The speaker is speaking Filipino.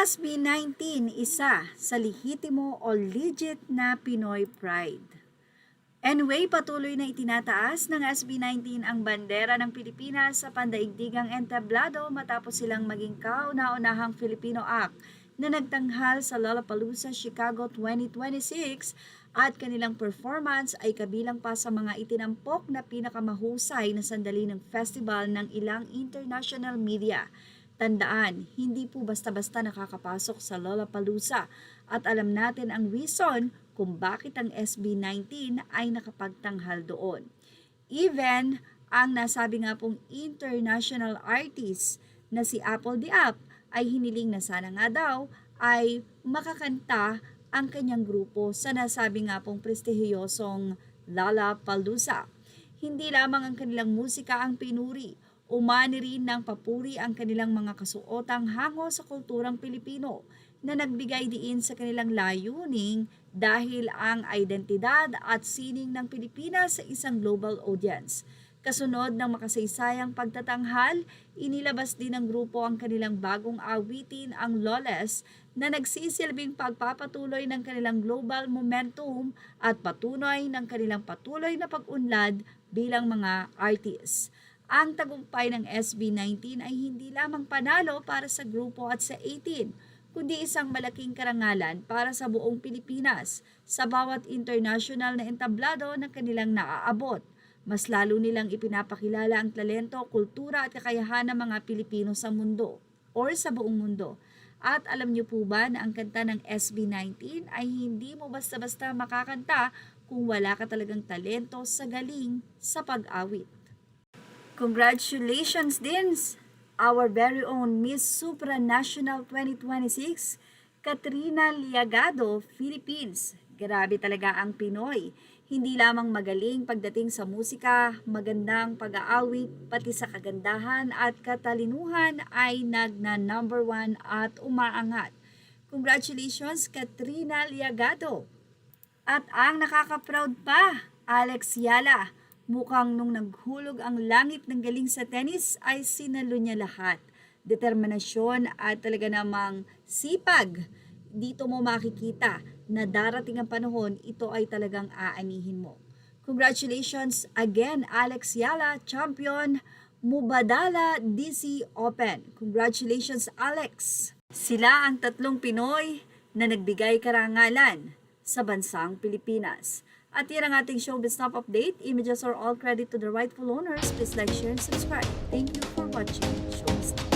SB19, isa sa lehitimo o legit na Pinoy pride. Anyway, patuloy na itinataas ng SB19 ang bandera ng Pilipinas sa pandaigdigang entablado matapos silang maging kauna-unahang Filipino act na nagtanghal sa Lollapalooza Chicago 2026 at kanilang performance ay kabilang pa sa mga itinampok na pinakamahusay na sandali ng festival ng ilang international media. Tandaan, hindi po basta-basta nakakapasok sa Lollapalooza at alam natin ang reason kung bakit ang SB19 ay nakapagtanghal doon. Even ang nasabi nga pong international artist na si Apple the App ay hiniling na sana nga daw ay makakanta ang kanyang grupo sa nasabi nga pong prestihiyosong Lollapalooza. Hindi lamang ang kanilang musika ang pinuri, umani rin ng papuri ang kanilang mga kasuotang hango sa kulturang Pilipino na nagbigay diin sa kanilang layuning dahil ang identidad at sining ng Pilipinas sa isang global audience. Kasunod ng makasaysayang pagtatanghal, inilabas din ng grupo ang kanilang bagong awitin, ang Lawless, na nagsisilbing pagpapatuloy ng kanilang global momentum at patunay ng kanilang patuloy na pag-unlad bilang mga artists. Ang tagumpay ng SB19 ay hindi lamang panalo para sa grupo at sa 18, kundi isang malaking karangalan para sa buong Pilipinas sa bawat international na entablado na kanilang naaabot. Mas lalo nilang ipinapakilala ang talento, kultura at kakayahan ng mga Pilipino sa mundo or sa buong mundo. At alam niyo po ba na ang kanta ng SB19 ay hindi mo basta-basta makakanta kung wala ka talagang talento sa galing sa pag-awit. Congratulations din our very own Miss Supranational 2026, Katrina Liagado, Philippines. Grabe talaga ang Pinoy. Hindi lamang magaling pagdating sa musika, magandang pag-aawit, pati sa kagandahan at katalinuhan ay nagna-number 1 at umaangat. Congratulations, Katrina Liagado. At ang nakaka-proud pa, Alex Yala. Mukhang nung naghulog ang langit ng galing sa tennis ay sinalo niya lahat. Determinasyon at talaga namang sipag. Dito mo makikita na darating ang panahon, ito ay talagang aanihin mo. Congratulations again, Alex Yala, champion Mubadala DC Open. Congratulations, Alex. Sila ang tatlong Pinoy na nagbigay karangalan sa bansang Pilipinas. At yan ang ating showbiz top update. Images are all credit to the rightful owners. Please like, share, and subscribe. Thank you for watching Showbiz Top.